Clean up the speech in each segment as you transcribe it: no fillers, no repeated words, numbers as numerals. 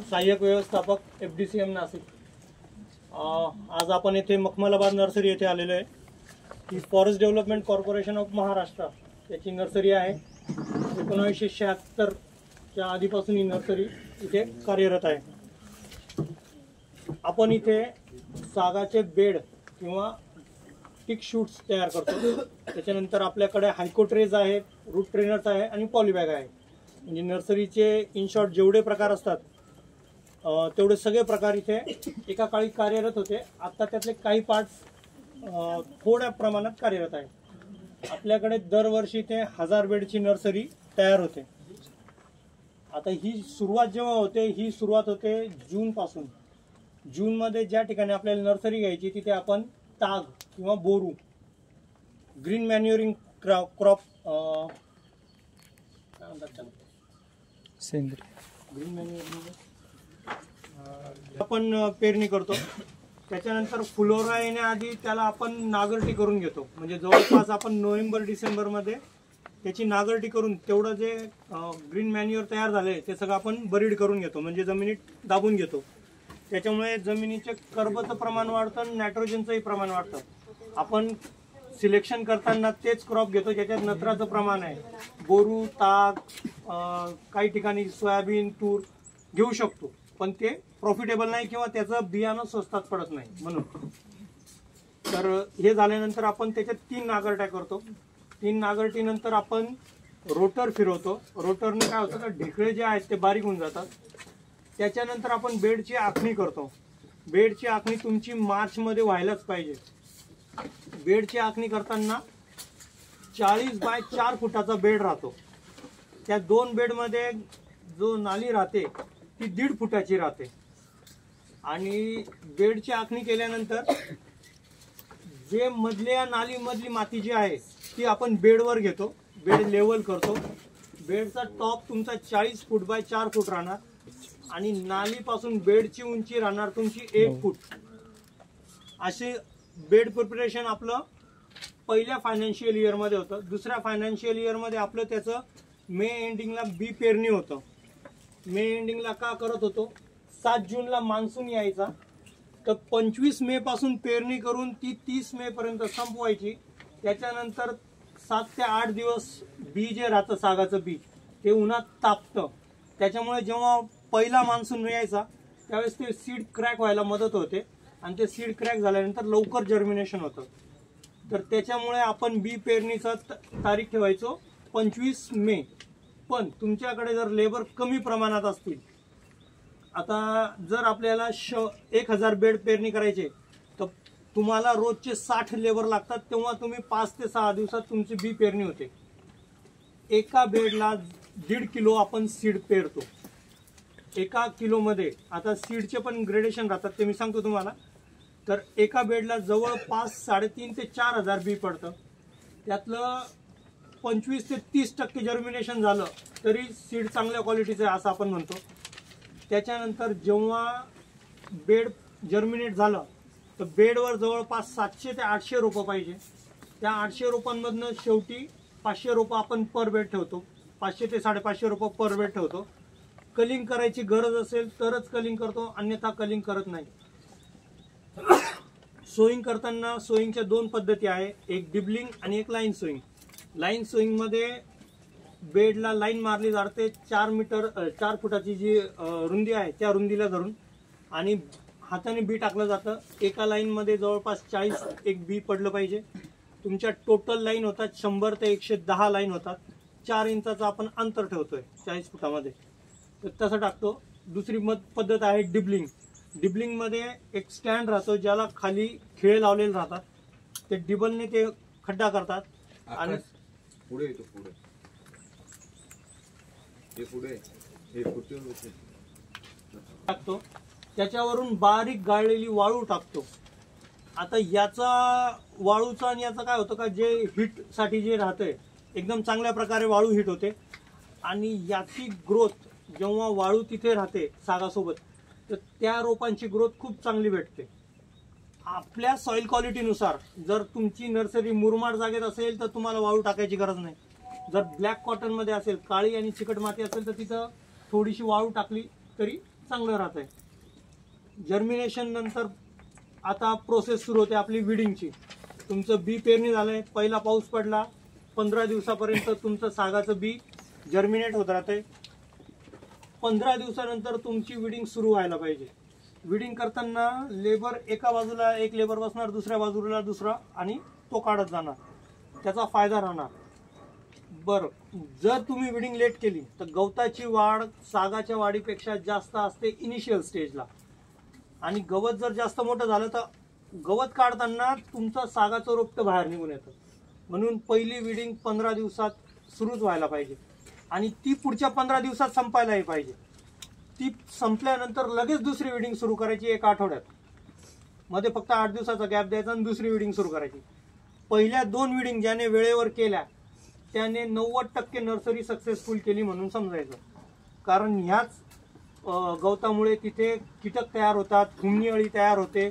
सहाय्यक व्यवस्थापक FDCM नाशिक। आज आपण येथे मखमलाबाद नर्सरी येथे आलेलो आहे। ही forest development corporation of Maharashtra याची नर्सरी आहे। 1976 च्या आधीपासून ही नर्सरी इथे कार्यरत आहे। आपण इथे सागाचे बेड किंवा टिक शूट्स तयार करतो। त्याच्यानंतर आपल्याकडे हायकोट्रेज आहेत, रूट ट्रेनर्स आहे आणि पॉलीबॅग आहे। म्हणजे नर्सरीचे इन शॉर्ट जेवढे प्रकार असतात तेवढे सगळे प्रकार इथे एका काळी कार्यरत होते। आता त्यातले काही पार्ट्स थोड्या प्रमाणात कार्यरत आहे। आपल्याकडे दरवर्षी ते 1000 बेडची नर्सरी तयार होते। आता ही सुरुवात जेव्हा होते, ही सुरुवात होते जून पासून। जून मध्ये ज्या ठिकाणी आपल्याला नर्सरी घ्यायची तिथे आपण ताग किंवा बोरू, ग्रीन मॅन्युअरिंग क्रॉप ग्रीन मॅन्युअरिंग आपण पेरणी करतो। त्याच्यानंतर फुलोरा येण्याआधी त्याला आपण नागरटी करून घेतो। म्हणजे जवळपास आपण नोव्हेंबर डिसेंबर मध्ये त्याची नागरटी करून तेवढं जे ग्रीन मॅन्युअर तयार झाले ते सगळं आपण बरीड करून घेतो, म्हणजे जमिनीत दाबून घेतो। त्याच्यामुळे जमिनीचे कर्बचं प्रमाण वाढतं, नायट्रोजनचंही प्रमाण वाढतं। आपण सिलेक्शन करताना तेच क्रॉप घेतो ज्याच्यात नत्राचं प्रमाण आहे। बोरू, ताग, काही ठिकाणी सोयाबीन, तूर घेऊ शकतो, पण ते प्रॉफिटेबल नाही किंवा त्याचं बियाणं स्वस्तात पडत नाही म्हणून। तर हे झाल्यानंतर आपण त्याच्यात 3 नागरट्या करतो। 3 नागरटीनंतर आपण रोटर फिरवतो। रोटरने काय होतं, ढेकळे जे आहेत ते बारीक होऊन जातात। त्याच्यानंतर आपण बेडची आखणी करतो। बेडची आखणी तुमची मार्च मध्ये व्हायलाच पाहिजे। बेडची आखणी करताना 40 बाय 4 फुटाचा बेड राहतो। त्या 2 बेडमध्ये जो नाली राहते ती 1.5 फुटाची राहते। आणि बेडची आखणी केल्यानंतर जे मधल्या नालीमधली माती जी आहे ती आपण बेडवर घेतो, बेड लेवल करतो। बेडचा टॉप तुमचा 40 फूट बाय 4 फूट राहणार आणि नालीपासून बेडची उंची राहणार तुमची 1 फूट। असे बेड प्रिपरेशन आपलं पहिल्या फायनान्शियल इयर मध्ये होतं। दुसऱ्या फायनान्शियल इयर मध्ये आपलं त्याचं मे एंडिंगला बी पेरणी होतं। मे एंडिंगला का करत होतो, 7 जूनला मान्सून यायचा, तर 25 मे पासून पेरणी करून ती 30 मे पर्यंत संपवायची। त्याच्यानंतर 7 ते 8 दिवस बी जे राहतं सागाचं बी ते उन्हात तापतं। त्याच्यामुळे जेव्हा पहिला मान्सून यायचा त्यावेळेस ते सीड क्रॅक व्हायला मदत होते आणि ते सीड क्रॅक झाल्यानंतर लवकर जर्मिनेशन होतं। तर त्याच्यामुळे आपण बी पेरणीचा तारीख ठेवायचो 25 मे। पण तुमच्याकडे जर लेबर कमी प्रमाणात असतील, आता जर आपल्याला 1000 बेड पेरणी करायचे तर तुम्हाला रोजचे 60 लेबर लागतात, तेव्हा तुम्ही 5 ते 6 दिवसात तुमची बी पेरणी होते। एका बेडला 1.5 किलो आपण सीड पेरतो। एका किलो मध्ये आता सीडचे पण ग्रेडेशन राहतात, ते मी सांगतो तुम्हाला। तर एका बेडला जवळपास 3.5 ते 4000 बी पडतं। त्यातलं 25 ते 30% जर्मिनेशन झालं तरी सीड चांगल्या क्वालिटीचं आहे असं आपण म्हणतो। त्याच्यानंतर जेव्हा बेड जर्मिनेट झालं तर बेडवर जवळपास 700 ते 800 रोपं पाहिजे। त्या 800 रोपांमधनं शेवटी 500 रोपं आपण पर बेड ठेवतो। 500 ते 550 रोपं पर बेड ठेवतो। कलिंग करायची गरज असेल तरच कलिंग करतो, अन्यथा कलिंग करत नाही। सोईंग करताना सोईंगच्या 2 पद्धती आहे, एक डिबलिंग आणि एक लाईन सोईंग। लाईन सोईंग मध्ये बेडला लाईन मारली जाते 4 फुटाची जी रुंदी आहे त्या रुंदीला धरून आणि हाताने बी टाकलं जातं। एका लाईन मध्ये जवळपास 40 एक बी पडलं पाहिजे। तुमच्या टोटल लाईन होतात 100 ते 110 लाईन होतात। 4 इंचाचं आपण अंतर ठेवतोय 40 फुटामध्ये, तर तसं टाकतो। दुसरी पद्धत आहे डिबलिंग। डिबलिंग मध्ये एक स्टँड राहतो ज्याला खाली खिळे लावलेले राहतात, ते डिबलने ते खड्डा करतात आणि पुढे येतो, पुढे टाकतो। त्याच्यावरून बारीक गाळलेली वाळू टाकतो। आता याचा वाळूचा आणि याचा काय होतं का, जे हिट साठी जे राहतंय एकदम चांगल्या प्रकारे वाळू हिट होते आणि याची ग्रोथ जेव्हा वाळू तिथे राहते सागासोबत तर त्या रोपांची ग्रोथ खूप चांगली भेटते। आपल्या सॉइल क्वालिटीनुसार जर तुमची नर्सरी मुरमाड जागेत असेल तर तुम्हाला वाळू टाकायची गरज नाही। जर ब्लॅक कॉटन मध्ये असेल, काळी आणि चिकट माती असेल तर तिथं थोडीशी वाळू टाकली तरी चांगलं राहतंय. जर्मिनेशन नंतर आता प्रोसेस सुरू होते आपली विडिंगची. तुमचं बी पेरणी झालंय, पहिला पाऊस पडला, 15 दिवसापर्यंत तुमचं सागाचं बी जर्मिनेट होत राहतंय. 15 दिवसानंतर तुमची विडिंग सुरू व्हायला पाहिजे. विडिंग करताना लेबर एका बाजूला एक लेबर बसणार, दुसऱ्या बाजूला दुसरा, आणि तो काढत जाणार, त्याचा फायदा राहणार. बरं, जर तुम्ही विडिंग लेट केली तर गवताची वाढ सागाच्या वाढीपेक्षा जास्त असते इनिशियल स्टेजला, आणि गवत जर जास्त मोठं झालं तर गवत काढताना तुमचं सागाचं रोपटं बाहेर निघून येतं. म्हणून पहिली विडिंग 15 दिवसात सुरूच व्हायला पाहिजे, आणि ती पुढच्या 15 दिवसात संपायलाही पाहिजे. ती संपल्यानंतर लगेच दुसरी विडिंग सुरू करायची 1 आठवड्यात. मध्ये फक्त 8 दिवसाचा गॅप द्यायचा आणि दुसरी विडिंग सुरू करायची. पहिल्या 2 विडिंग ज्याने वेळेवर केल्या त्याने 90% नर्सरी सक्सेसफुल केली म्हणून समजायचं. कारण ह्याच गवतामुळे तिथे कीटक तयार होतात, हुमणी अळी तयार होते,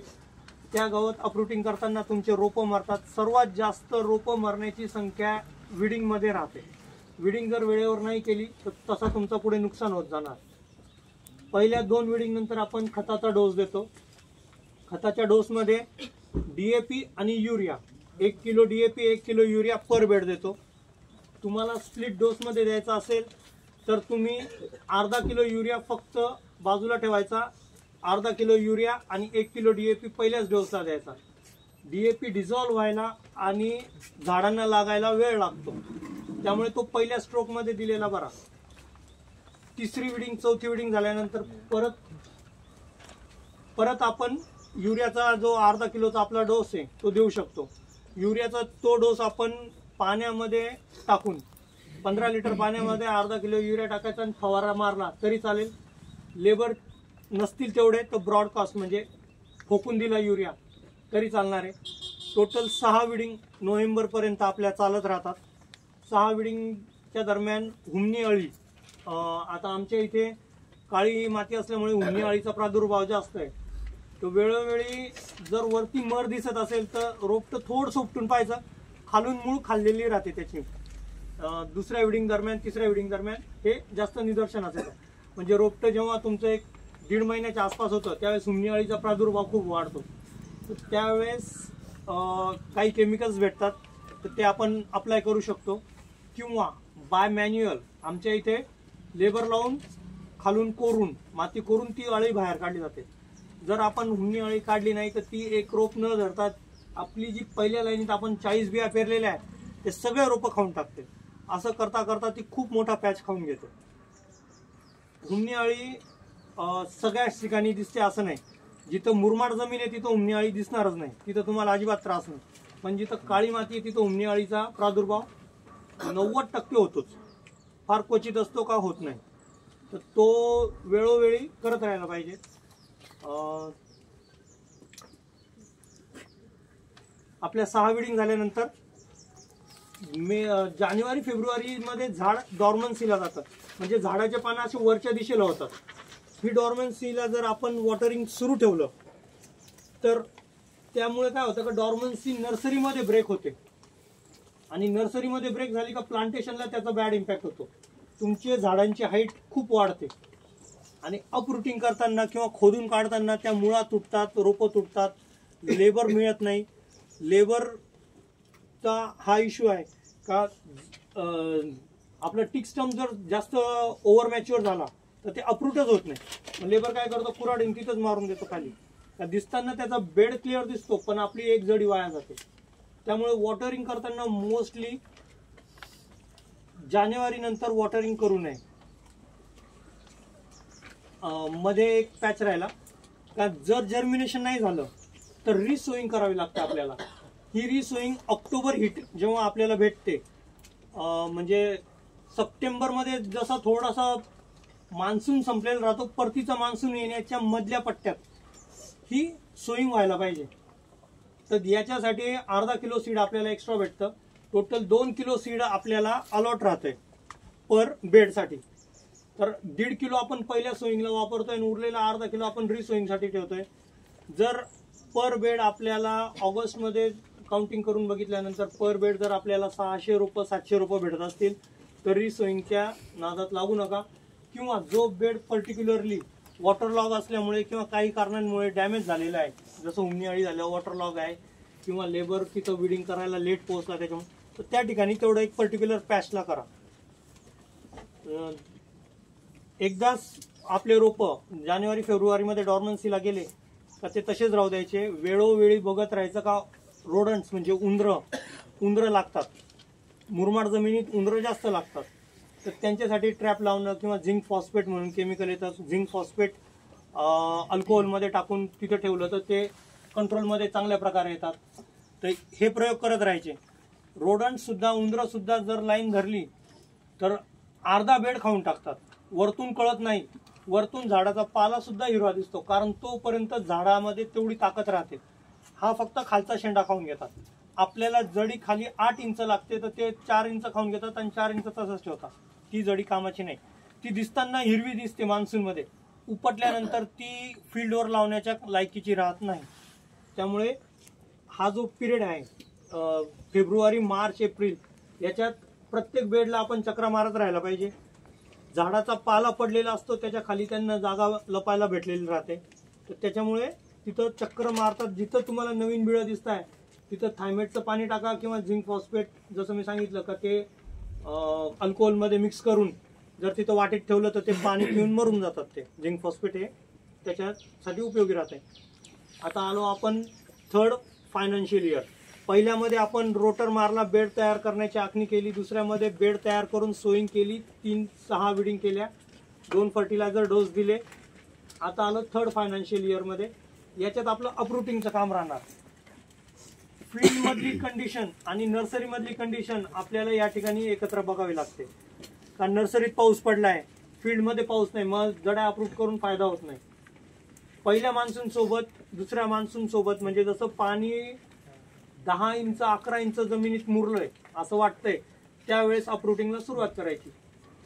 त्या गवत अपरूटिंग करताना तुमचे रोपं मरतात. सर्वात जास्त रोपं मरण्याची संख्या विडिंगमध्ये राहते. विडिंग जर वेळेवर नाही केली तर तसा तुमचं पुढे नुकसान होत जाणार. पहिल्या 2 विडिंग नंतर आपण खताचा डोस देतो. खताच्या डोसमध्ये DAP आणि urea, 1 kilo DAP 1 kilo urea per bed देतो. तुम्हाला स्प्लिट डोसमध्ये द्यायचा असेल तर तुम्ही अर्धा किलो युरिया फक्त बाजूला ठेवायचा, अर्धा किलो युरिया आणि 1 किलो DAP पहिल्याच डोसला द्यायचा. DAP डिझॉल्व्ह व्हायला आणि झाडांना लागायला वेळ लागतो, त्यामुळे तो पहिल्या स्ट्रोकमध्ये दिलेला बरा. तिसरी विडिंग, चौथी विडिंग झाल्यानंतर परत आपण युरियाचा जो अर्धा किलोचा आपला डोस आहे तो देऊ शकतो. युरियाचा तो डोस आपण पाण्यामध्ये टाकून 15 लिटर पाण्यामध्ये अर्धा किलो युरिया टाकायचा आणि फवारा मारला तरी चालेल. लेबर नसतील तेवढे तर ब्रॉडकास्ट म्हणजे ठोकून दिला युरिया तरी चालणार आहे. टोटल 6 विडिंग नोव्हेंबरपर्यंत आपल्या चालत राहतात. 6 विडिंगच्या दरम्यान हुमणी अळी, आता आमच्या इथे काळी माती असल्यामुळे हुमणी अळीचा प्रादुर्भाव जास्त आहे. तो वेळोवेळी जर वरती मर दिसत असेल तर रोपटं थोडंसं उपटून पाहायचं, खालून मूळ खाल्लेली राहते त्याची. दुसऱ्या विडिंग दरम्यान, तिसऱ्या विडिंग दरम्यान हे जास्त निदर्शनास येतं. म्हणजे रोपटं जेव्हा तुमचं 1-1.5 महिन्याच्या आसपास होतं त्यावेळेस हुमणी अळीचा प्रादुर्भाव खूप वाढतो. तर त्यावेळेस काही केमिकल्स भेटतात तर ते आपण अप्लाय करू शकतो, किंवा बाय मॅन्युअल आमच्या इथे लेबर लावून खालून कोरून, माती कोरून ती अळी बाहेर काढली जाते. जर आपण हुमणी अळी काढली नाही तर ती एक रोप न धरतात आपली जी पहिल्या लाईनीत आपण 40 बिया पेरलेल्या आहेत ते सगळे रोपं खाऊन टाकते. असं करता करता ती खूप मोठा पॅच खाऊन घेते. हुमणी अळी सगळ्याच ठिकाणी दिसते असं नाही. जिथं मुरमाड जमीन आहे तिथं हुमणी अळी दिसणारच नाही, तिथं तुम्हाला अजिबात त्रास नाही. पण जिथं काळी माती आहे तिथं हुमणी अळीचा प्रादुर्भाव 90% होतोच. फार क्वचित असतो का होत नाही. तर तो वेळोवेळी करत राहायला पाहिजे. आपल्या 6 विडिंग झाल्यानंतर जानेवारी फेब्रुवारी मध्ये झाड डॉर्मन्सीला जातं, म्हणजे झाडाचे पानं असे वरच्या दिशेला होतात. ही डॉर्मन्सीला जर आपण वॉटरिंग सुरू ठेवलं तर त्यामुळे काय होतं का डॉर्मन्सी नर्सरीमध्ये ब्रेक होते, आणि नर्सरीमध्ये ब्रेक झाली का प्लांटेशनला त्याचा बॅड इम्पॅक्ट होतो. तुमची झाडांची हाईट खूप वाढते, आणि अपरूटिंग करताना किंवा खोदून काढताना त्या मुळा तुटतात, रोपं तुटतात, लेबर मिळत नाही. लेबरचा हा इश्यू आहे का आपलं टिक स्टम्प जर जास्त ओव्हर मॅच्युअर झाला तर ते अपरूटच होत नाही. लेबर काय करतो, कुऱ्हाडीने तिथंच मारून देतो खाली. दिसताना त्याचा बेड क्लिअर दिसतो पण आपली एक जडी वाया जाते. त्यामुळे वॉटरिंग करताना मोस्टली जानेवारी नंतर वॉटरिंग करू नये. मध्ये एक पॅच राहिला का जर जर्मिनेशन नाही झालं तर रिसोईंग करावी लागते आपल्याला. ही रिसोईंग ऑक्टोबर हिट जेव्हा आपल्याला भेटते, म्हणजे सप्टेंबरमध्ये जसा थोडासा मान्सून संपलेला राहतो, परतीचा मान्सून येण्याच्या मधल्या पट्ट्यात ही सोईंग व्हायला पाहिजे. तर याच्यासाठी अर्धा किलो सीड आपल्याला एक्स्ट्रा भेटतं. टोटल 2 किलो सीड आपल्याला अलॉट राहते पर बेडसाठी. तर 1.5 किलो आपण पहिल्या सोईंगला वापरतोय आणि उरलेला अर्धा किलो आपण रिसोईंगसाठी ठेवतोय. जर पर बेड आपल्याला ऑगस्टमध्ये काउंटिंग करून बघितल्यानंतर पर बेड जर आपल्याला 600 रुपये 700 रुपये भेटत असतील तर रिसोईंगच्या नादात लागू नका. किंवा जो बेड पर्टिक्युलरली वॉटर लॉग असल्यामुळे किंवा काही कारणांमुळे डॅमेज झालेला आहे, जसं उमणी झाल्यावर वॉटर लॉग आहे किंवा लेबर तिथं विडिंग करायला लेट पोहोचला त्याच्यामुळे, तर त्या ठिकाणी तेवढं एक पर्टिक्युलर पॅचला करा. एकदाच आपले रोपं जानेवारी फेब्रुवारीमध्ये डॉर्मन्सीला गेले का ते तसेच राहू द्यायचे. वेळोवेळी बघत राहायचं का रोडंट्स म्हणजे उंदरं लागतात, मुरमाड जमिनीत उंदरं जास्त लागतात, तर त्यांच्यासाठी ट्रॅप लावणं किंवा झिंक फॉस्फेट म्हणून केमिकल येतं, झिंक फॉस्फेट अल्कोहोलमध्ये टाकून तिथं ठेवलं तर ते कंट्रोलमध्ये चांगल्या प्रकारे येतात. तर हे प्रयोग करत राहायचे. रोडंटसुद्धा उंदरंसुद्धा जर लाईन धरली तर अर्धा बेड खाऊन टाकतात, वरतून कळत नाही. वरतून झाडाचा पाला सुद्धा हिरवा दिसतो, कारण तोपर्यंत झाडामध्ये तेवढी ताकद राहते. हा फक्त खालचा शेंडा खाऊन घेतात. आपल्याला जडी खाली 8 इंच लागते तर ते 4 इंच खाऊन घेतात आणि 4 इंच तसंच ठेवतात. ती जडी कामाची नाही. ती दिसताना हिरवी दिसते मान्सूनमध्ये, उपटल्यानंतर ती फील्डवर लावण्याच्या लायकीची राहत नाही. त्यामुळे हा जो पिरियड आहे फेब्रुवारी, मार्च, एप्रिल, याच्यात प्रत्येक बेडला आपण चक्रा मारत राहायला पाहिजे. झाडाचा पाला पडलेला असतो, त्याच्या खाली त्यांना जागा लपायला भेटलेली राहते, तर त्याच्यामुळे तिथं चक्र मारतात. जिथं तुम्हाला नवीन बिळं दिसत आहे तिथं थायमेटचं पाणी टाका किंवा झिंक फॉस्फेट, जसं मी सांगितलं का ते अल्कोहोलमध्ये मिक्स करून जर तिथं वाटेत ठेवलं तर ते पाणी पिऊन मरून जातात. ते झिंक फॉस्फेट हे त्याच्यासाठी उपयोगी राहते. आता आलो आपण थर्ड फायनान्शियल इयर. पहिल्यामध्ये आपण रोटर मारला, बेड तयार करण्याची आखणी केली. दुसऱ्यामध्ये बेड तयार करून सोईंग केली, 3-6 विडिंग केल्या, 2 फर्टिलायझर डोस दिले. आता आलं थर्ड फायनान्शियल इयरमध्ये. याच्यात आपलं अपरूटिंगचं काम राहणार. फील्डमधली कंडिशन आणि नर्सरीमधली कंडिशन आपल्याला या ठिकाणी एकत्र बघावी लागते. कारण नर्सरीत पाऊस पडलाय, फील्डमध्ये पाऊस नाही, मग जड्या अप्रूट करून फायदा होत नाही. पहिल्या मान्सून सोबत दुसऱ्या मान्सून सोबत म्हणजे जसं पाणी 10 इंच 11 इंच जमिनीत मुरलंय असं वाटतंय, त्यावेळेस अपरूटिंगला सुरुवात करायची.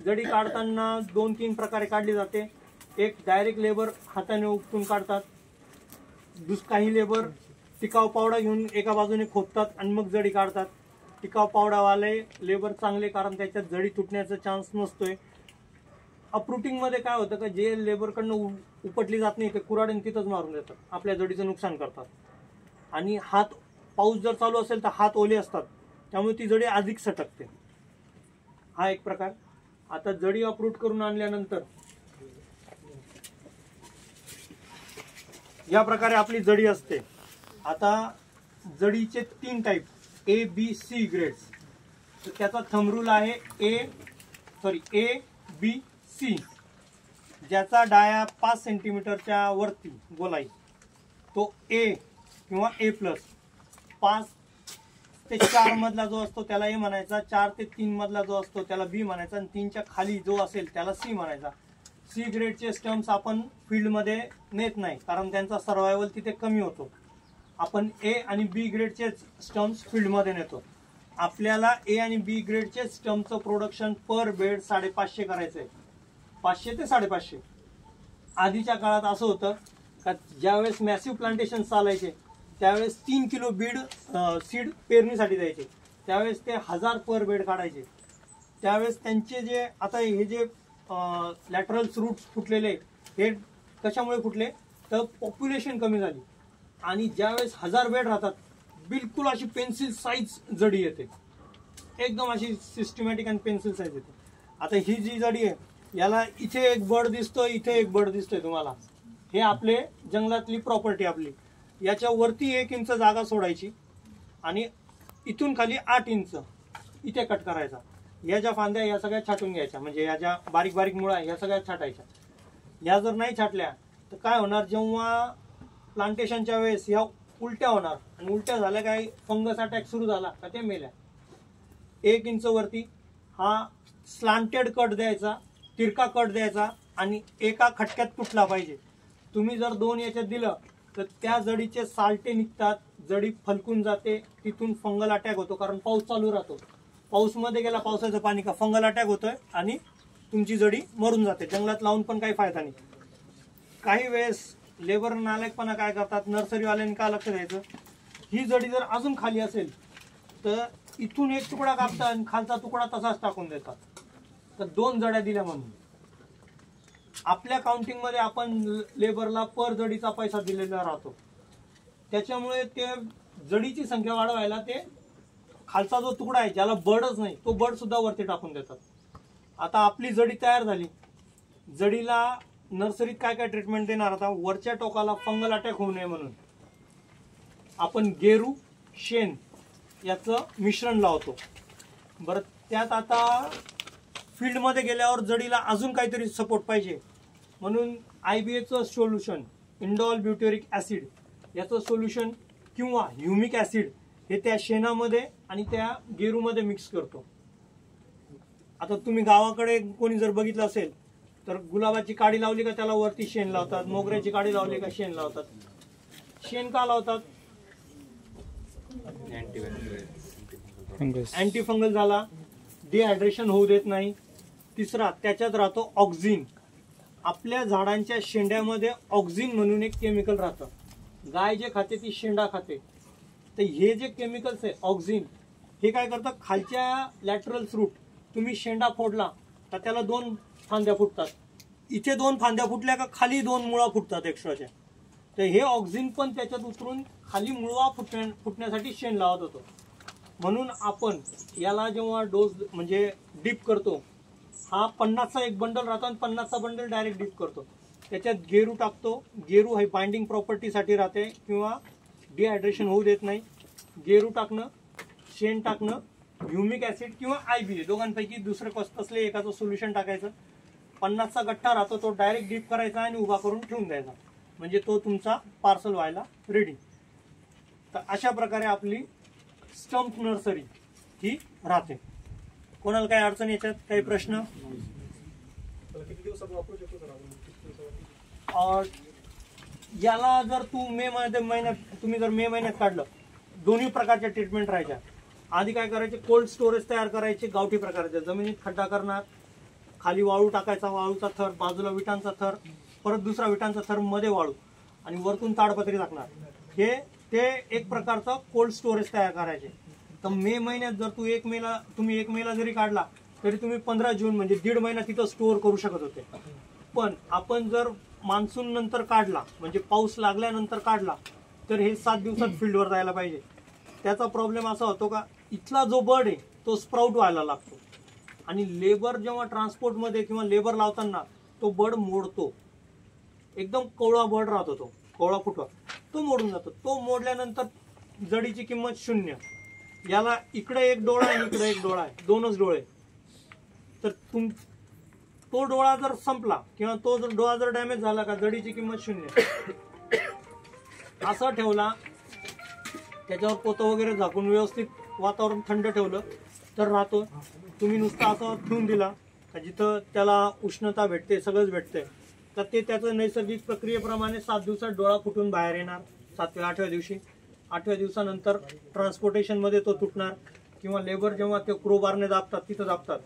जडी काढताना 2-3 प्रकारे काढली जाते. एक डायरेक्ट लेबर हाताने उपटून काढतात, काही लेबर टिकाव पावडा घेऊन एका बाजूने खोदतात आणि मग जडी काढतात. टिकाव पावडावाले लेबर चांगले, कारण त्याच्यात जडी तुटण्याचा चान्स नसतोय. अपरूटिंगमध्ये काय होतं का जे लेबरकडनं उपटली जात नाही ते कुऱ्हाडीने तिथंच मारून देतात, आपल्या जडीचं नुकसान करतात. आणि पाऊस जर चालू असेल तर हात ओले असतात, त्यामुळे ती जडी अधिक सटकते. हा एक प्रकार. आता जडी अप्रूट करून आणल्यानंतर या प्रकारे आपली जडी असते. आता जडीचे 3 type A, B, C grades. तर त्याचा थंब रूल आहे A, B, C. ज्याचा डाया 5 सेंटीमीटरच्या वरती गोलाई तो A किंवा A+. 5 ते 4 मधला जो असतो त्याला A म्हणायचा, 4 ते 3 मधला जो असतो त्याला B म्हणायचा आणि 3च्या खाली जो असेल त्याला C म्हणायचा. C ग्रेडचे स्टम्प्स आपण फील्डमध्ये नेत नाही, कारण त्यांचा सर्वायवल तिथे कमी होतो. आपण A आणि B ग्रेडचे स्टम्प्स फील्डमध्ये नेतो. आपल्याला A आणि B ग्रेडचे स्टम्पचं प्रोडक्शन पर बेड 550 करायचं आहे, 500 ते 550. आधीच्या काळात असं होतं का ज्यावेळेस मॅसिव्ह प्लांटेशन चालायचे त्यावेळेस 3 किलो सीड पेरणीसाठी द्यायचे, त्यावेळेस ते 1000 पर बेड काढायचे. त्यावेळेस त्यांचे जे आता हे जे लॅटरल रूट्स फुटलेले हे कशामुळे फुटले तर पॉप्युलेशन कमी झाली आणि ज्यावेळेस 1000 बेड राहतात बिलकुल अशी पेन्सिल साईज जडी येते, एकदम अशी सिस्टमॅटिक आणि पेन्सिल साईज येते. आता ही जी जडी आहे याला इथे एक बड दिसतोय, इथे एक बड दिसतोय तुम्हाला, हे आपले जंगलातली प्रॉपर्टी आपली. याच्या वरती 1 इंच जागा सोडायची आणि इथून खाली 8 इंच इथे कट करायचा. या ज्या फांद्या या सगळ्या छाटून घ्यायच्या, म्हणजे या ज्या बारीक बारीक मुळा या सगळ्या छाटायच्या. या जर नाही छाटल्या तर काय होणार, जेव्हा प्लांटेशनच्या वेळेस या उलट्या होणार आणि उलट्या झाल्या काय फंगस अटॅक सुरू झाला का ते मेल्या. 1 इंच वरती हा स्लांटेड कट द्यायचा, तिरका कट द्यायचा आणि एका खटक्यात तुटला पाहिजे. तुम्ही जर 2 याच्यात दिलं तर त्या जडीचे सालटे निघतात, जडी फलकून जाते, तिथून फंगल अटॅक होतो, कारण पाऊस चालू राहतो. पाऊस मध्ये गेला पावसाचं पाणी का फंगल अटॅक होतोय आणि तुमची जडी मरून जाते. जंगलात लावून पण काही फायदा नाही. काही वेळेस लेबर नालायकपणा काय करतात, नर्सरीवाल्यांनी का लक्ष द्यायचं, ही जडी जर अजून खाली असेल तर इथून एक तुकडा कापतात आणि खालचा तुकडा तसाच टाकून देतात, तर 2 जड्या दिल्या म्हणून. आपल्या काउंटिंग मध्ये आपण लेबरला पर जडीचा पैसा दिलेला राहतो, त्याच्यामुळे ते जडीची संख्या वाढवायला ते खालचा जो तुकडा आहे ज्याला बर्डच नाही तो बर्ड सुद्धा वरती टाकून देतात. आता आपली जडी तयार झाली, जडीला नर्सरीत काय काय ट्रीटमेंट देणार, आता वरच्या टोकाला फंगल अटॅक होऊ नये म्हणून आपण गेरू शेण याचं मिश्रण लावतो. बरं, त्यात आता फील्डमध्ये गेल्यावर जडीला अजून काहीतरी सपोर्ट पाहिजे म्हणून IBAचं सोल्युशन, इंडॉल ब्युटेरिक ऍसिड याचं सोल्युशन किंवा ह्युमिक ऍसिड हे त्या शेणामध्ये आणि त्या गेरूमध्ये मिक्स करतो. आता तुम्ही गावाकडे कोणी जर बघितलं असेल तर गुलाबाची काडी लावली का त्याला वरती शेण लावतात, मोगऱ्याची काडी लावली का शेण लावतात. शेण का लावतात? अँटी फंगल झाला, डिहायड्रेशन होऊ देत नाही. तिसरा, त्याच्यात राहतो ऑक्झिन. आपल्या झाडांच्या शेंड्यामध्ये ऑक्झिन म्हणून एक केमिकल राहतं. गाय जे खाते ती शेंडा खाते, तर हे जे केमिकल्स आहे ऑक्झिन हे काय करतं, खालच्या लॅटरल्स रूट तुम्ही शेंडा फोडला तर त्याला 2 फांद्या फुटतात, इथे 2 फांद्या फुटल्या का खाली 2 मुळा फुटतात एक्स्ट्राच्या. तर हे ऑक्झिन पण त्याच्यात उतरून खाली मुळा फुटण्यासाठी शेण लावत होतो. म्हणून आपण याला जेव्हा डोस म्हणजे डीप करतो, हा 50चा एक बंडल राहतो आणि 50चा बंडल डायरेक्ट डीप करतो. त्याच्यात गेरू टाकतो. गेरू हे बाइंडिंग प्रॉपर्टीसाठी राहते किंवा डिहायड्रेशन होऊ देत नाही. गेरू टाकणं, शेण टाकणं, ह्युमिक ऍसिड किंवा IBA दोघांपैकी दुसरं कसले एकाचं सोल्युशन टाकायचं. 50चा गठ्ठा राहतो तो डायरेक्ट डीप करायचा आणि उभा करून ठेवून द्यायचा, म्हणजे तो तुमचा पार्सल व्हायला रेडी. तर अशा प्रकारे आपली स्टंप नर्सरी ही राहते. कोणाला काही अडचण याच्यात, काही प्रश्न? याला जर तू मे महिन्यात तुम्ही जर मे महिन्यात काढलं, दोन्ही प्रकारच्या ट्रीटमेंट राहायच्या. आधी काय करायचे, कोल्ड स्टोरेज तयार करायचे गावठी प्रकारचे, जमिनीत खड्डा करणार, खाली वाळू टाकायचा, वाळूचा थर, बाजूला विटांचा थर, परत दुसरा विटांचा थर, मध्ये वाळू आणि वरतून ताडपत्री टाकणार. हे ते एक प्रकारचं कोल्ड स्टोरेज तयार करायचे. तर मे महिन्यात जर तुम्ही 1 मेला जरी काढला तरी तुम्ही 15 जून म्हणजे 1.5 महिना तिथं स्टोअर करू शकत होते. पण आपण जर मान्सून नंतर काढला म्हणजे पाऊस लागल्यानंतर काढला तर हे 7 दिवसात फील्डवर जायला पाहिजे. त्याचा प्रॉब्लेम असा होतो का इथला जो बर्ड आहे तो स्प्राउट व्हायला लागतो आणि लेबर जेव्हा ट्रान्सपोर्टमध्ये किंवा लेबर लावताना तो बर्ड मोडतो. एकदम कोवळा बर्ड राहतो, तो कोवळा फुटवा, तो मोडून जातो. तो मोडल्यानंतर जडीची किंमत 0. याला इकडे एक डोळा आहे, इकडे एक डोळा आहे, 2च डोळे. तर तो डोळा जर संपला किंवा तो जर डोळा जर डॅमेज झाला का जडीची किंमत 0. असा ठेवला, त्याच्यावर पोतं वगैरे झाकून व्यवस्थित वातावरण थंड ठेवलं तर राहतो. तुम्ही नुसतं असं ठेवून दिला का जिथं त्याला उष्णता भेटते, सगळंच भेटते, तर ते त्याचं नैसर्गिक प्रक्रियेप्रमाणे 7 दिवसात डोळा फुटून बाहेर येणार. 7व्या-8व्या दिवशी, 8व्या दिवसानंतर ट्रान्सपोर्टेशनमध्ये तो तुटणार किंवा लेबर जेव्हा ते क्रोबारने दाबतात, तिथं दाबतात,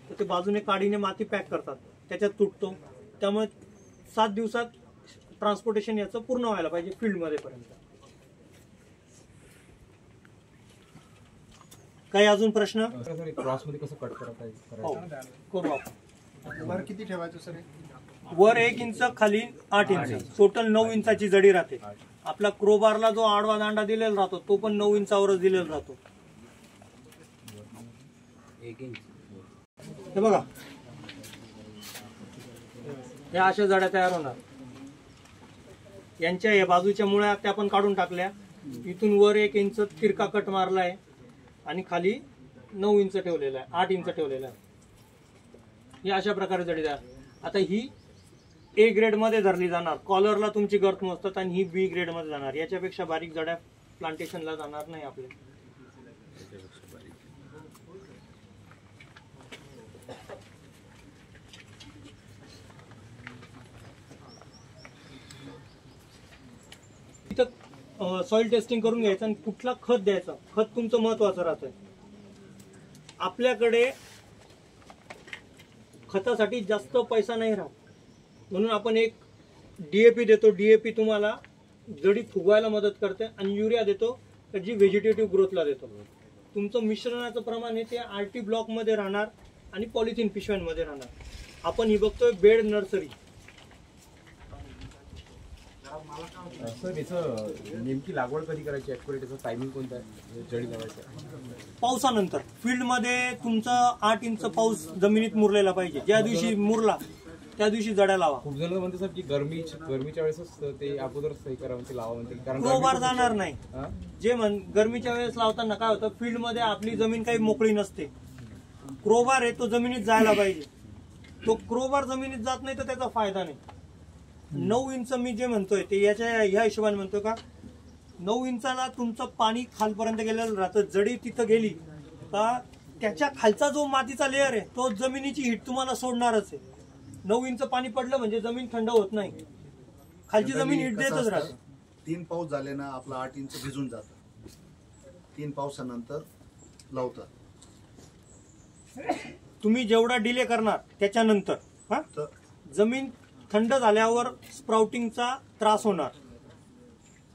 तर ते बाजूने काडीने माती पॅक करतात, त्याच्यात तुटतो. त्यामुळे 7 दिवसात ट्रान्सपोर्टेशन याचं पूर्ण व्हायला पाहिजे फील्डमध्ये पर्यंत. काही अजून प्रश्न? क्रॉसमध्ये कसं कट हो, करू आपण. वर किती ठेवायचं सर? वर 1 इंच, खाली 8 इंच, टोटल 9 इंचाची जडी राहते. आपला क्रोबारला जो आडवा दांडा दिलेला राहतो तो पण 9 इंचावरच दिलेला राहतो. हे बघा, या अशा जड्या तयार होणार. यांच्या या बाजूच्या मुळ्या त्या पण काढून टाकल्या. इथून वर 1 इंच तिरका कट मारलाय आणि खाली 9 इंच ठेवलेला आहे, 8 इंच ठेवलेला आहे. ही अशा प्रकारे जडी तयार. आता ही A ग्रेड मध्ये धरली जाणार, कॉलरला तुमची गर्थ मोजतात, आणि ही B ग्रेड मध्ये जाणार. याच्यापेक्षा बारीक जड्या प्लांटेशनला जाणार नाही आपल्या. इथं सॉइल टेस्टिंग करून घ्यायचं आणि कुठला खत द्यायचं, खत तुमचं महत्वाचं राहतंय. आपल्याकडे खतासाठी जास्त पैसा नाही राहत म्हणून आपण एक DAP देतो. DAP तुम्हाला जडी फुगवायला मदत करते आणि युरिया देतो जी व्हेजिटेटिव्ह ग्रोथला देतो. तुमचं मिश्रणाचं प्रमाण हे ते RT ब्लॉकमध्ये राहणार आणि पॉलिथिन पिशव्यांमध्ये राहणार. आपण ही बघतोय बेड नर्सरी, सर याचं नेमकी लागवड कधी करायची, ॲक्युरेट याचं टायमिंग कोणतं आहे जडी लावायचं? पावसानंतर. फील्डमध्ये तुमचं 8 इंच पाऊस जमिनीत मुरलेला पाहिजे. ज्या दिवशी मुरला त्या दिवशी जड्या लावा. खूप जण म्हणते सर की गरमीच्या वेळेसच ते अगोदरच हे करा म्हणते, लावा म्हणते, कारण क्रोबार जाणार नाही. जे गरमीच्या वेळेस लावताना काय होतं, फील्डमध्ये आपली जमीन काही मोकळी नसते. क्रोबार आहे तो जमिनीत जायला पाहिजे. तो क्रोबार जमिनीत जात नाही तर त्याचा फायदा नाही. 9 इंच मी जे म्हणतोय ते ह्या हिशोबाने म्हणतोय का, 9 इंचाला तुमचं पाणी खालपर्यंत गेलेलं राहतं. जडी तिथं गेली का त्याच्या खालचा जो मातीचा लेअर आहे तो जमिनीची हिट तुम्हाला सोडणारच आहे. 9 इंच पाणी पडलं म्हणजे जमीन थंड होत नाही, खालची जमीन हिट देतच राहते. 3 पाऊस झाले ना आपला 8 इंच भिजून जातं. 3 पावसानंतर लावतात. तुम्ही जेवढा डिले करणार त्याच्यानंतर हा जमीन थंड झाल्यावर स्प्राउटिंगचा त्रास होणार.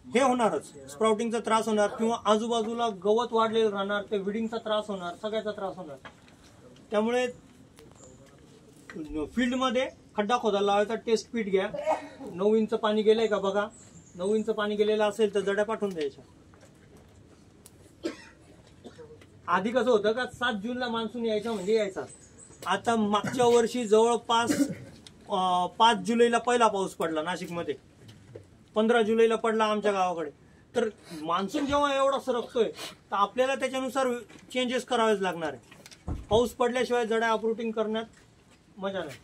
हे होणारच, स्प्राउटिंगचा त्रास होणार किंवा आजूबाजूला गवत वाढलेलं राहणार, ते विडिंगचा त्रास होणार, सगळ्याचा त्रास होणार. त्यामुळे फील्डमध्ये खड्डा खोदायला लावायचा, टेस्ट पीट घ्या. 9 इंच पाणी गेलंय का बघा. 9 इंच पाणी गेलेलं असेल तर जड्या पाठवून द्यायच्या. आधी कसं होतं का 7 जूनला मान्सून यायचा म्हणजे यायचा. आता मागच्या वर्षी जवळपास 5 जुलैला पहिला पाऊस पडला नाशिकमध्ये, 15 जुलैला पडला आमच्या गावाकडे. तर मान्सून जेव्हा एवढा सरकतोय तर आपल्याला त्याच्यानुसार चेंजेस करावेच लागणार आहे. पाऊस पडल्याशिवाय जड्या अपरूटिंग करण्यात मजा नाही.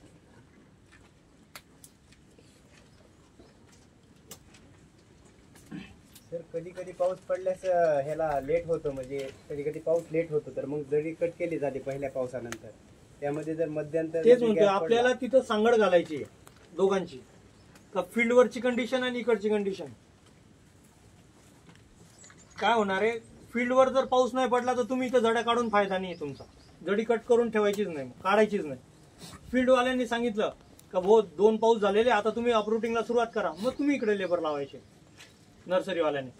सर कधी कधी पाऊस पडल्यास ह्याला लेट होतं, म्हणजे कधी कधी पाऊस लेट होतो तर मग जडी कट केली जाते पहिल्या पावसानंतर. त्यामध्ये जर मध्यंतर तेच म्हणतोय आपल्याला तिथं सांगड घालायची आहे दोघांची, का फील्डवरची कंडिशन आणि इकडची कंडिशन. काय होणार आहे, फील्डवर जर पाऊस नाही पडला तर तुम्ही इथं जड्या काढून फायदा नाही तुमचा. जडी कट करून ठेवायचीच नाही, काढायचीच नाही. फील्डवाल्यांनी सांगितलं का भो 2 पाऊस झालेले, आता तुम्ही अपरूटिंगला सुरुवात करा, मग तुम्ही इकडे लेबर लावायचे नर्सरीवाल्याने.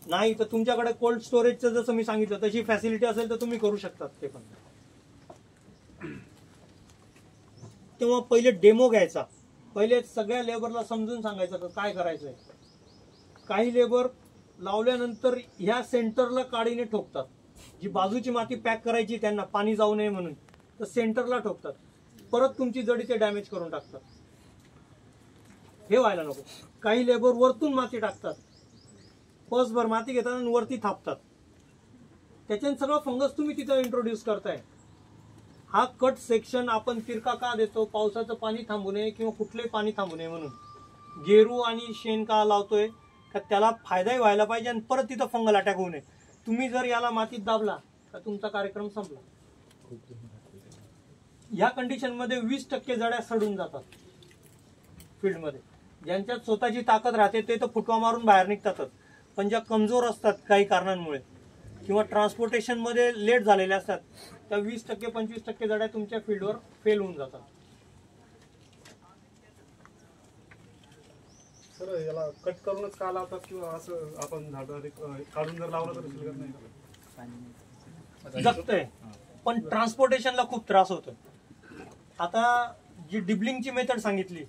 नाही तर तुमच्याकडे कोल्ड स्टोरेजचं जसं मी सांगितलं तशी फॅसिलिटी असेल तर तुम्ही करू शकतात ते पण. तेव्हा पहिले डेमो घ्यायचा, पहिले सगळ्या लेबरला समजून सांगायचं का काय करायचंय. काही लेबर लावल्यानंतर ह्या सेंटरला काडीने ठोकतात. जी बाजूची माती पॅक करायची त्यांना पाणी जाऊ नये म्हणून, तर सेंटरला ठोकतात. परत तुमची जडी ते डॅमेज करून टाकतात. हे व्हायला नको. काही लेबर वरतून माती टाकतात, पसभर माती घेतात आणि वरती थापतात. त्याच्याने सगळं फंगस तुम्ही तिथं इंट्रोड्यूस करताय. हा कट सेक्शन आपण तिरका का देतो, पावसाचं पाणी थांबू नये किंवा कुठलंही पाणी थांबू नये म्हणून. गेरू आणि शेण का लावतोय का त्याला फायदाही व्हायला पाहिजे आणि परत तिथं फंगल अटॅक होऊ नये. तुम्ही जर याला मातीत दाबला तर तुमचा कार्यक्रम संपला. या कंडिशन मध्ये 20% जड्या सडून जातात फील्डमध्ये. ज्यांच्यात स्वतःची ताकद राहते ते तर फुटवा मारून बाहेर निघतातच, पण ज्या कमजोर असतात काही कारणांमुळे किंवा ट्रान्सपोर्टेशन मध्ये लेट झालेल्या असतात त्या 20% 25% जड्या तुमच्या फील्डवर फेल होऊन जातात. सर याला कट करूनच का लावतात किंवा असं आपण झाड काढून जर लावलं तर शिल्लक नाही का? जगतंय पण ट्रान्सपोर्टेशनला खूप त्रास होतो. आता जी डिबलिंगची मेथड सांगितली,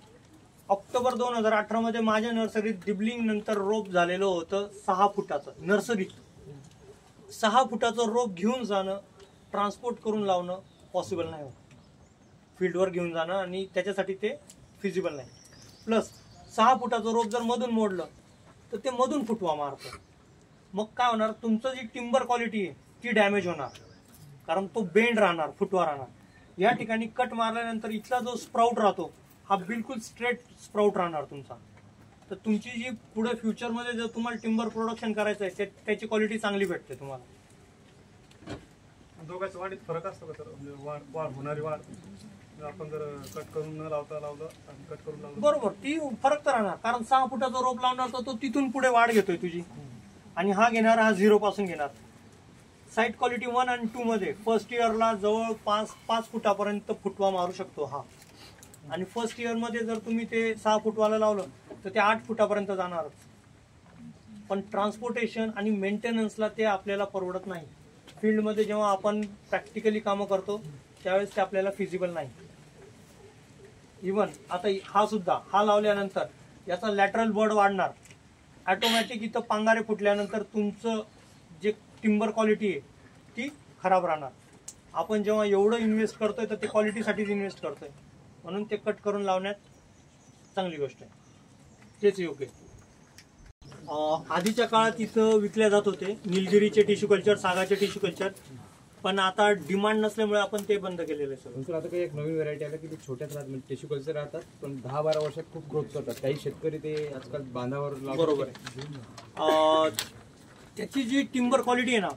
ऑक्टोबर 2018 मध्ये माझ्या नर्सरीत डिबलिंग नंतर रोप झालेलं होतं 6 फुटाचं. नर्सरीत 6 फुटाचं रोप घेऊन जाणं, ट्रान्सपोर्ट करून लावणं पॉसिबल नाही होत. फील्डवर घेऊन जाणं आणि त्याच्यासाठी ते फिजिबल नाही. प्लस 6 फुटाचं रोप जर मधून मोडलं तर ते मधून फुटवा मारतं. मग काय होणार, तुमचं जी टिंबर क्वालिटी आहे ती डॅमेज होणार, कारण तो बेंड राहणार, फुटवा राहणार. या ठिकाणी कट मारल्यानंतर इथला जो स्प्राउट राहतो हा बिलकुल स्ट्रेट स्प्राउट राहणार तुमचा. तर तुमची जी पुढे फ्युचरमध्ये जर तुम्हाला टिंबर प्रोडक्शन करायचं आहे त्याची क्वालिटी चांगली भेटते तुम्हाला. दोघांच्या वाढीत फरक असतो का सर, म्हणजे वाढ होणारी वाढ आपण जर कट करून न लावता लावलं आणि कट करून लावलं बरोबर ती फरक तर राहणार, कारण 6 फुटाचा रोप लावणार तर तो तिथून पुढे वाढ घेतोय तुझी, आणि हा घेणार हा 0 पासून घेणार. साईट क्वालिटी 1 आणि 2 मध्ये फर्स्ट इयरला जवळपास 5 फुटापर्यंत फुटवा मारू शकतो हा, आणि फर्स्ट इयर मध्ये जर तुम्ही ते 6 फुटवाला लावलं तर ते 8 फुटापर्यंत जाणारच. पण ट्रान्सपोर्टेशन आणि मेंटेनन्सला ते आपल्याला परवडत नाही. फील्डमध्ये जेव्हा आपण प्रॅक्टिकली कामं करतो त्यावेळेस ते आपल्याला फिजिबल नाही. इव्हन आता हा सुद्धा हा लावल्यानंतर याचा लॅटरल बर्ड वाढणार, ऑटोमॅटिक इथं पांगारे फुटल्यानंतर तुमचं जे टिंबर क्वालिटी आहे ती खराब राहणार. आपण जेव्हा एवढं इन्व्हेस्ट करतोय तर ते क्वालिटीसाठीच इन्व्हेस्ट करतोय, म्हणून ते कट करून लावण्यात चांगली गोष्ट आहे, तेच योग्य आहे. आधीच्या काळात इथं विकल्या जात होते निलगिरीचे टिश्यू कल्चर, सागाचे टिश्यू कल्चर, पण आता डिमांड नसल्यामुळे आपण ते बंद केलेलं आहे. नंतर आता काही एक नवीन व्हरायटी आल्या की ते छोट्याच राहतात, म्हणजे टिश्यू कल्चर राहतात पण 10-12 वर्षात खूप ग्रोथ करतात. काही शेतकरी ते आजकाल बांधावर लावतात. बरोबर आहे. त्याची जी टिंबर क्वालिटी आहे ना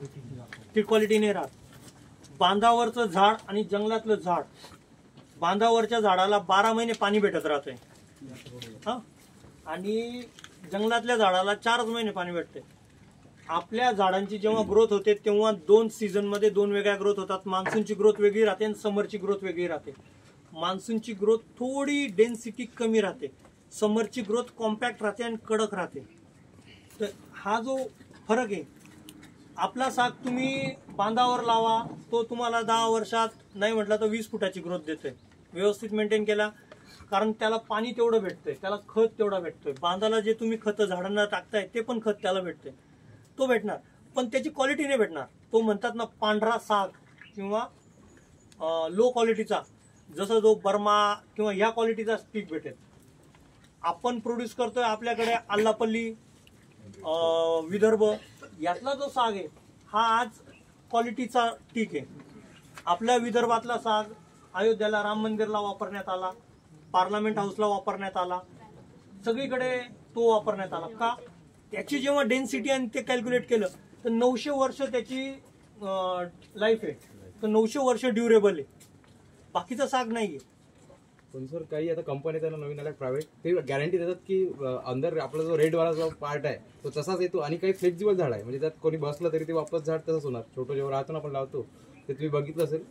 ती क्वालिटी नाही राहत. बांधावरचं झाड आणि जंगलातलं झाड, बांधावरच्या झाडाला 12 महिने पाणी भेटत राहतंय हा, आणि जंगलातल्या झाडाला 4 महिने पाणी भेटते. आपल्या झाडांची जेव्हा ग्रोथ होते तेव्हा 2 सीझन मध्ये 2 वेगळ्या ग्रोथ होतात. मान्सूनची ग्रोथ वेगळी राहते आणि समरची ग्रोथ वेगळी राहते. मान्सूनची ग्रोथ थोडी डेन्सिटी कमी राहते, समरची ग्रोथ कॉम्पॅक्ट राहते आणि कडक राहते. तर हा जो फरक आहे, आपला साग तुम्ही बांधावर लावा, तो तुम्हाला 10 वर्षात नाही म्हटलं तर 20 फुटाची ग्रोथ देतोय, व्यवस्थित मेंटेन केला. कारण त्याला पाणी तेवढं भेटतंय, त्याला खत तेवढा भेटतोय. बांधाला जे तुम्ही खत झाडांना टाकताय ते पण खत त्याला भेटतंय, तो भेटणार, पण त्याची क्वालिटी नाही भेटणार. तो म्हणतात ना पांढरा साग किंवा लो क्वालिटीचा, जसं जो बर्मा किंवा ह्या क्वालिटीचा पीक भेटेल. आपण प्रोड्यूस करतोय आपल्याकडे आल्लापल्ली, विदर्भ, यातला जो साग आहे हा आज क्वालिटीचा पीक आहे. आपल्या विदर्भातला साग अयोध्याला राम मंदिरला वापरण्यात आला, पार्लमेंट हाऊसला वापरण्यात आला, सगळीकडे तो वापरण्यात आला. का? त्याची जेव्हा डेन्सिटी आणि ते कॅल्क्युलेट केलं तर 900 वर्ष त्याची लाईफ आहे, तर 900 वर्ष ड्युरेबल आहे, बाकीचा साग नाहीये. पण सर काही आता कंपनी त्यांना नवीन आल्या प्रायव्हेट, ते गॅरंटी देतात की अंदर आपला जो रेडवाला जो पार्ट आहे तो तसाच येतो आणि काही फ्लेक्झिबल झाड आहे, म्हणजे त्यात कोणी बसलं तरी ते वापस झाड तसंच होणार. छोटं जेव्हा राहतो ना आपण लावतो ते तुम्ही बघितलं असेल.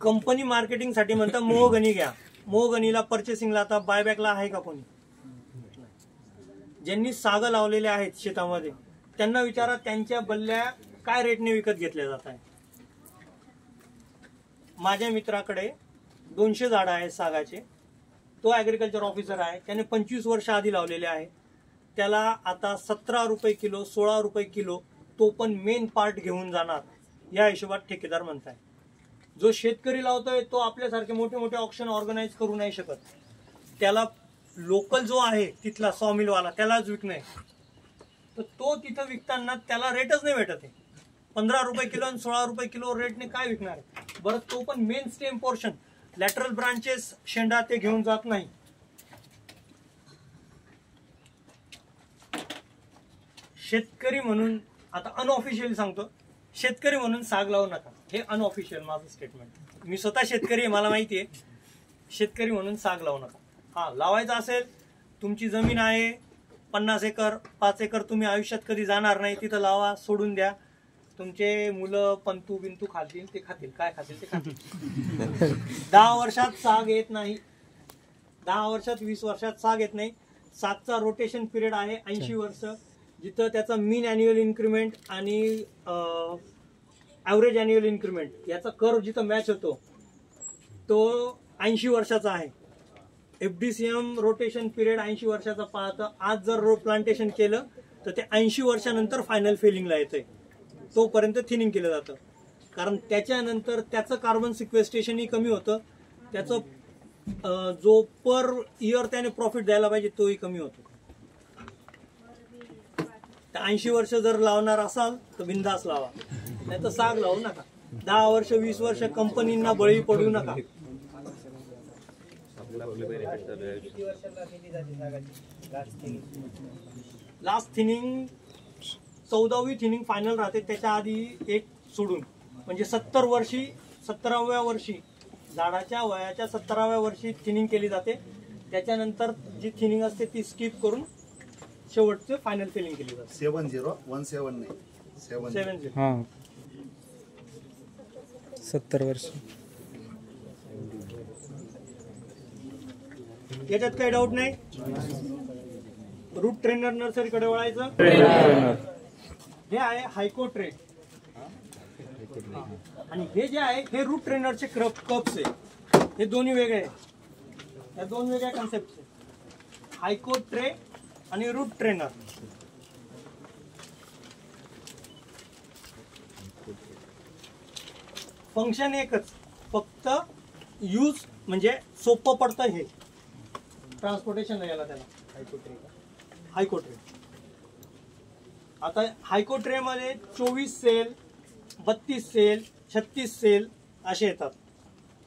कंपनी मार्केटिंगसाठी म्हणतात मोहगनी घ्या, मोहगनीला पर्चेसिंगला आता बायबॅकला आहे का कोणी? ज्यांनी साग लावलेले आहेत शेतामध्ये त्यांना विचारा त्यांच्या बल्ल्या काय रेटने विकत घेतल्या जात आहे. माझ्या मित्राकडे 200 झाडं आहेत सागाचे, तो ऍग्रिकल्चर ऑफिसर आहे, त्याने 25 वर्ष आधी लावलेले आहे. त्याला आता 17 रुपये किलो, 16 रुपये किलो, तो पण मेन पार्ट घेऊन जाणार या हिशोबात ठेकेदार म्हणताय. जो शेतकरी लावतोय तो आपल्यासारखे मोठे मोठे ऑक्शन ऑर्गनाईज करू नाही शकत, त्याला लोकल जो आहे तिथला सॉमिलवाला त्यालाच विकणं आहे. तर तो तिथं विकताना त्याला रेटच नाही भेटत आहे. 15 रुपये किलो आणि 16 रुपये किलो रेटने काय विकणार आहे बरं? तो पण main stem portion, lateral branches, शेंडा ते घेऊन जात नाही. शेतकरी म्हणून आता अनऑफिशियल सांगतो, शेतकरी म्हणून साग लावू नका, हे अनऑफिशियल माझं स्टेटमेंट. मी स्वतः शेतकरी आहे, मला माहिती आहे. शेतकरी म्हणून साग लावू नका. हा, लावायचं असेल, तुमची जमीन आहे 50 एकर, 5 एकर, तुम्ही आयुष्यात कधी जाणार नाही, तिथं लावा, सोडून द्या. तुमचे मुलं पंतू बिंतू खातील ते खातील, काय खातील ते खातील. 10 वर्षात साग येत नाही, 10 वर्षात 20 वर्षात साग येत नाही. सागचा रोटेशन पिरियड आहे 80 वर्ष, जिथं त्याचा मीन अॅन्युअल इन्क्रीमेंट आणि ॲव्हरेज अॅन्युअल इन्क्रीमेंट याचा कर्व जिथं मॅच होतो तो 80 वर्षाचा आहे. FDCM रोटेशन पिरियड 80 वर्षाचा पाहतं. आज जर प्लांटेशन केलं तर ते 80 वर्षानंतर फायनल फेलिंगला येतंय, तोपर्यंत थिनिंग केलं जातं. कारण त्याच्यानंतर त्याचं कार्बन सिक्वेस्ट्रेशनही कमी होतं, त्याचं जो पर इयर त्याने प्रॉफिट द्यायला पाहिजे तोही कमी होतो. 80 वर्ष जर लावणार असाल तर बिंदास लावा, नाही तर साग लावू नका. 10 वर्ष 20 वर्ष कंपनींना बळी पडू नका. किती वर्षाला केली जाते सागाची लास्ट थिनिंग 14वी थिनिंग फायनल राहते, त्याच्या आधी एक सोडून, म्हणजे 17व्या वर्षी झाडाच्या वयाच्या 17व्या वर्षी थिनिंग केली जाते. त्याच्यानंतर जी थिनिंग असते ती स्किप करून शेवटचे फायनल फिलिंग केली जाते. 7017 नाही 70. हां 70 वर्ष. याच्यात काही डाऊट नाही. रूट ट्रेनर नर्सरीकडे वळायचं. हे आहे हायको ट्रे आणि हे जे आहे हे रूट ट्रेनरचे कप्स आहे. हे दोन्ही वेगळे आहेत, या दोन वेगळ्या कन्सेप्ट आहेत. हायको ट्रे आणि रूट ट्रेनर. फंक्शन एकच, फक्त यूज म्हणजे सोपं पडतं हे ट्रान्सपोर्टेशन याला त्याला हायको ट्रे. आता हायको ट्रे मध्ये 24 सेल, 32 सेल, 36 सेल असे येतात.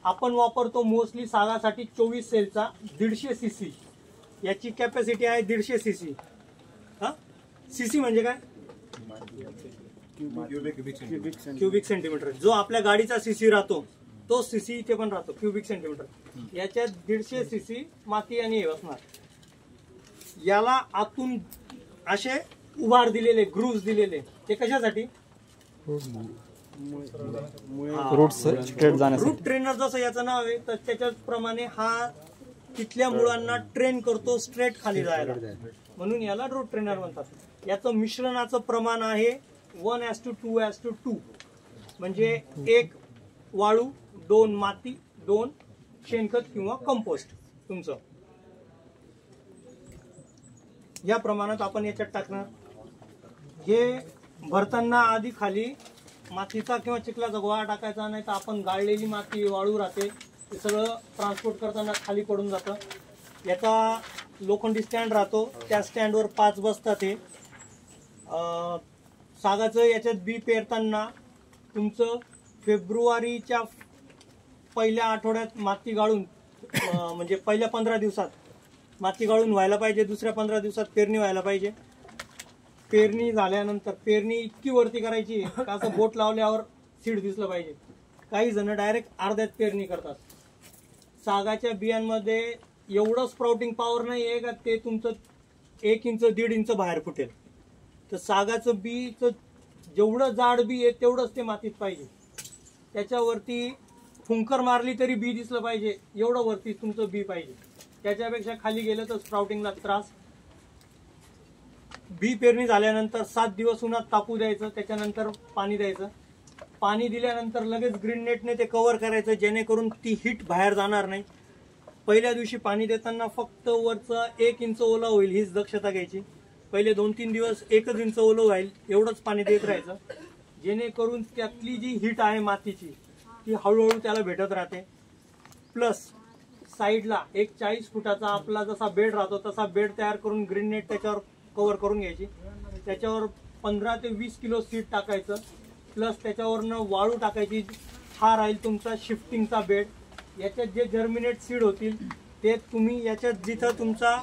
आपण वापरतो मोस्टली सागासाठी 24 सेलचा 150 सीसी. याची कॅपॅसिटी आहे 150 सीसी. हा सीसी म्हणजे काय? Cubic centimetre. जो आपल्या गाडीचा सीसी राहतो तो सीसी इथे पण राहतो, क्युबिक सेंटीमीटर. याच्यात 150 सीसी माती आणि हे असणार. याला आतून असे उभार दिलेले, ग्रूव्स दिलेले. ते कशासाठी? रूट स्ट्रेट जाण्यासाठी. रूट ट्रेनर जसं याचं नाव आहे तर त्याच्याप्रमाणे हा तिथल्या मुळांना ट्रेन करतो स्ट्रेट खाली जायला, म्हणून याला रूट ट्रेनर म्हणतात. याचं मिश्रणाचं प्रमाण आहे 1:2:2. म्हणजे 1 वाळू, 2 माती, 2 शेणखत किंवा कंपोस्ट तुमचं. या प्रमाणात आपण याच्यात टाकणार. हे भरताना आधी खाली मातीचा किंवा चिखलाचा गोळा टाकायचा, नाही तर आपण गाळलेली माती, वाळू राहते, ते सगळं ट्रान्सपोर्ट करताना खाली पडून जातं. याचा लोखंडी स्टँड राहतो, त्या स्टँडवर 5 बसतात. हे सागाचं याच्यात बी पेरताना तुमचं फेब्रुवारीच्या पहिल्या आठवड्यात माती गाळून, म्हणजे पहिल्या 15 दिवसात माती गाळून व्हायला पाहिजे. दुसऱ्या 15 दिवसात पेरणी व्हायला पाहिजे. पेरणी झाल्यानंतर पेरणी इतकी वरती करायची का असं बोट लावल्यावर सीड दिसलं पाहिजे. काही जण डायरेक्ट अर्ध्यात पेरणी करतात. सागाच्या बियांमध्ये एवढं स्प्राउटिंग पॉवर नाही आहे का ते तुमचं 1 इंच 1.5 इंच बाहेर फुटेल. तर सागाचं बीचं जेवढं जाड बी आहे तेवढंच ते मातीत पाहिजे. त्याच्यावरती फुंकर मारली तरी बी दिसलं पाहिजे, एवढं वरती तुमचं बी पाहिजे. त्याच्यापेक्षा खाली गेलं तर स्प्राउटिंगला त्रास. बी पेरणी झाल्यानंतर 7 दिवस उन्हात तापू द्यायचं, त्याच्यानंतर पाणी द्यायचं. पाणी दिल्यानंतर लगेच ग्रीन नेटने ते कव्हर करायचं, जेणेकरून ती हीट बाहेर जाणार नाही. पहिल्या दिवशी पाणी देताना फक्त वरचं 1 इंच ओलं होईल हीच दक्षता घ्यायची. पहिले 2-3 दिवस 1 इंच ओलं होईल एवढंच पाणी देत राहायचं, जेणेकरून त्यातली जी हीट आहे मातीची ती हळूहळू त्याला भेटत राहते. प्लस साईडला एक 40 फुटाचा आपला जसा बेड राहतो तसा बेड तयार करून ग्रीन नेट त्याच्यावर कव्हर करून घ्यायची. त्याच्यावर 15 ते 20 किलो सीड टाकायचं, प्लस त्याच्यावरनं वाळू टाकायची. हा राहील तुमचा शिफ्टिंगचा बेड. याच्यात जे जर्मिनेट सीड होतील ते तुम्ही याच्यात जिथं तुमचा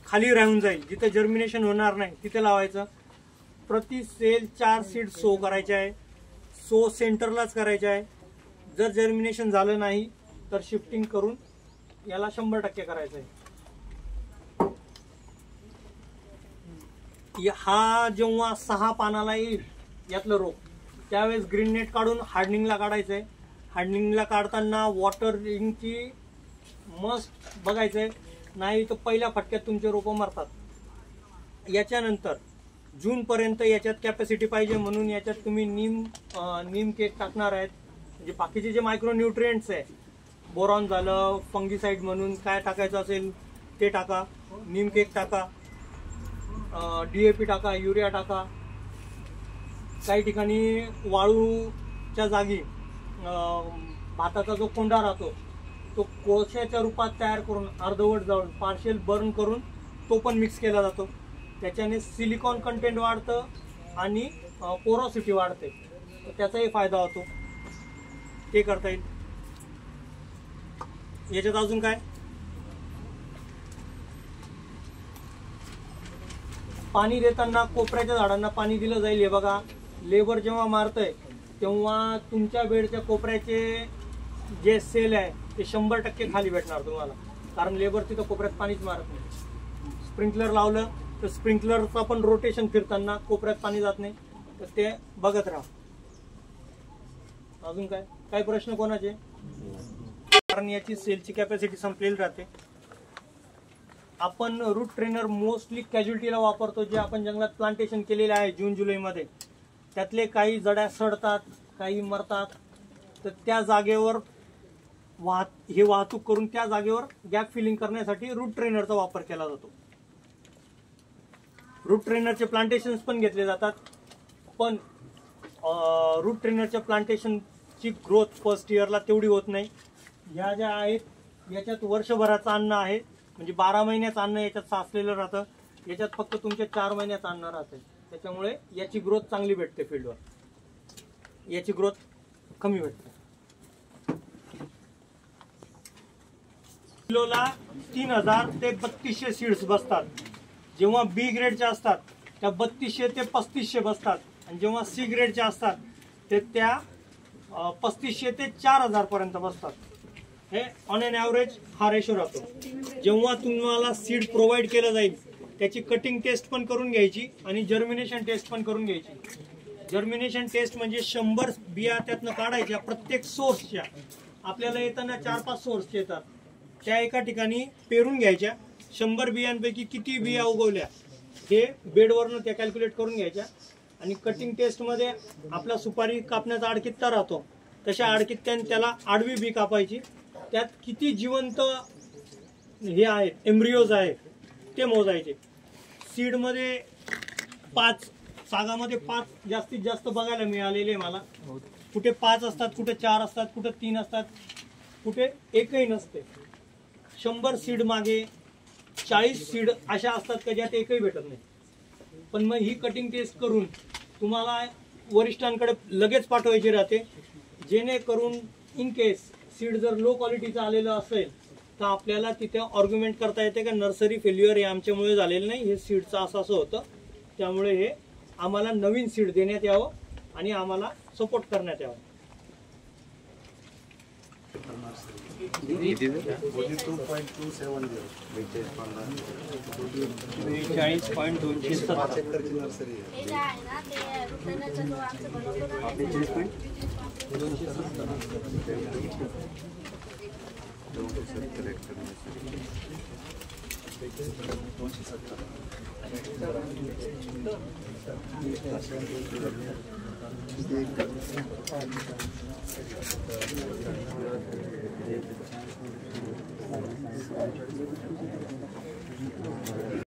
खाली राहून जाईल, जिथे जर्मिनेशन होणार नाही तिथे लावायचं. प्रति सेल 4 सीड सो करायचे आहे. सो सेंटरलाच करायचे आहे. जर जर्मिनेशन झालं नाही तर शिफ्टिंग करून याला 100% करायचं आहे. हा जेव्हा 6 पानाला येईल यातलं रोप, त्यावेळेस ग्रीन नेट काढून हार्डनिंगला काढायचंय. हार्डनिंगला काढताना वॉटरिंगची मस्ट बघायचंय, नाही तर पहिल्या फटक्यात तुमचे रोपं मरतात. याच्यानंतर जूनपर्यंत याच्यात कॅपॅसिटी पाहिजे, म्हणून याच्यात तुम्ही नीम केक टाकणार आहेत. म्हणजे बाकीचे जे मायक्रो न्यूट्रिएंट्स आहे, बोरॉन झालं, फंगीसाईड म्हणून काय टाकायचं असेल ते टाका. नीम केक टाका, DAP टाका, युरिया टाका. काही ठिकाणी वाळूच्या जागी भाताचा जो कोंडा राहतो तो कोळशाच्या रूपात तयार करून अर्धवट जाळून पार्शियल बर्न करून तो पण मिक्स केला जातो. त्याच्याने सिलिकॉन कंटेंट वाढतं आणि पोरोसिटी वाढते, तर त्याचाही फायदा होतो. ते करता येईल. याच्यात अजून काय? पाणी देताना कोपऱ्याच्या झाडांना पाणी दिलं जाईल. हे बघा, लेबर जेव्हा मारतंय तेव्हा तुमच्या बेडच्या कोपऱ्याचे जे सेल आहे ते 100% खाली भेटणार तुम्हाला, कारण लेबर तिथं कोपऱ्यात पाणीच मारत नाही. स्प्रिंकलर लावलं तर स्प्रिंकलरचा पण रोटेशन फिरताना कोपऱ्यात पाणी जात नाही, तर ते बघत राहा. अजून काय काही प्रश्न कोणाचे? कारण याची सेलची कॅपॅसिटी संपलेली राहते. आपण रूट ट्रेनर मोस्टली कॅज्युअल्टीला वापरतो, जे आपण जंगलात प्लांटेशन केलेले आहे जून-जुलैमध्ये. त्यातले काही जड्या सडतात, काही मरतात, तर त्या जागेवर वाहतूक करून त्या जागेवर गॅप फिलिंग करण्यासाठी रूट ट्रेनरचा वापर केला जातो. रूट ट्रेनरचे प्लांटेशन्स पण घेतले जातात, पण रूट ट्रेनरच्या प्लांटेशनची ग्रोथ फर्स्ट इयरला तेवढी होत नाही. ह्या ज्या आहेत याच्यात वर्षभराचं अन्न आहे, म्हणजे 12 महिन्याचं अन्न याच्यात साचलेलं राहतं. याच्यात फक्त तुमच्या 4 महिन्याचं अन्न राहतं. त्याच्यामुळे याची ग्रोथ चांगली भेटते. फील्डवर याची ग्रोथ कमी भेटते. किलोला 3000 ते 3200 सीड्स बसतात. जेव्हा बी ग्रेडच्या असतात त्या 3200 ते 3500 बसतात, आणि जेव्हा सी ग्रेडच्या असतात ते त्या 3500 ते 4000 पर्यंत बसतात. हे ऑन एन ॲव्हरेज हा रेशो राहतो. जेव्हा तुम्हाला सीड प्रोव्हाइड केलं जाईल त्याची कटिंग टेस्ट पण करून घ्यायची आणि जर्मिनेशन टेस्ट पण करून घ्यायची. जर्मिनेशन टेस्ट म्हणजे 100 बिया त्यातनं काढायच्या प्रत्येक सोर्सच्या. आपल्याला येताना 4-5 सोर्स येतात, त्या एका ठिकाणी पेरून घ्यायच्या. 100 बियांपैकी किती बिया उगवल्या हे बेडवरनं त्या कॅल्क्युलेट करून घ्यायच्या. आणि कटिंग टेस्टमध्ये आपला सुपारी कापण्याचा आडकित्ता राहतो, तशा आडकित्त्याने त्याला आडवी बी कापायची. त्यात किती जिवंत हे आहेत, एम्ब्रिओज आहेत ते मोजायचे. सीडमध्ये 5, सागामध्ये 5 जास्तीत जास्त बघायला मिळालेले मला. कुठे 5 असतात, कुठे 4 असतात, कुठे 3 असतात, कुठे एकही नसते. 100 सीड मागे 40 सीड अशा असतात का ज्यात एकही भेटत नाही. पण मग ही कटिंग टेस्ट करून तुम्हाला वरिष्ठांकडे लगेच पाठवायची राहते, जेणेकरून इन केस सीड जर लो क्वालिटीचं आलेलं असेल तर आपल्याला तिथे आर्ग्युमेंट करता येते का नर्सरी फेल्युअर हे आमच्यामुळे झालेलं नाही, हे सीडचं असं होतं, त्यामुळे हे आम्हाला नवीन सीड देण्यात यावं आणि आम्हाला सपोर्ट करण्यात यावं. 42.270 नर्सरी आहे. हे जे आहे ना ते रुग्णालयाचा जो आमचं बनवतो ना ते 270.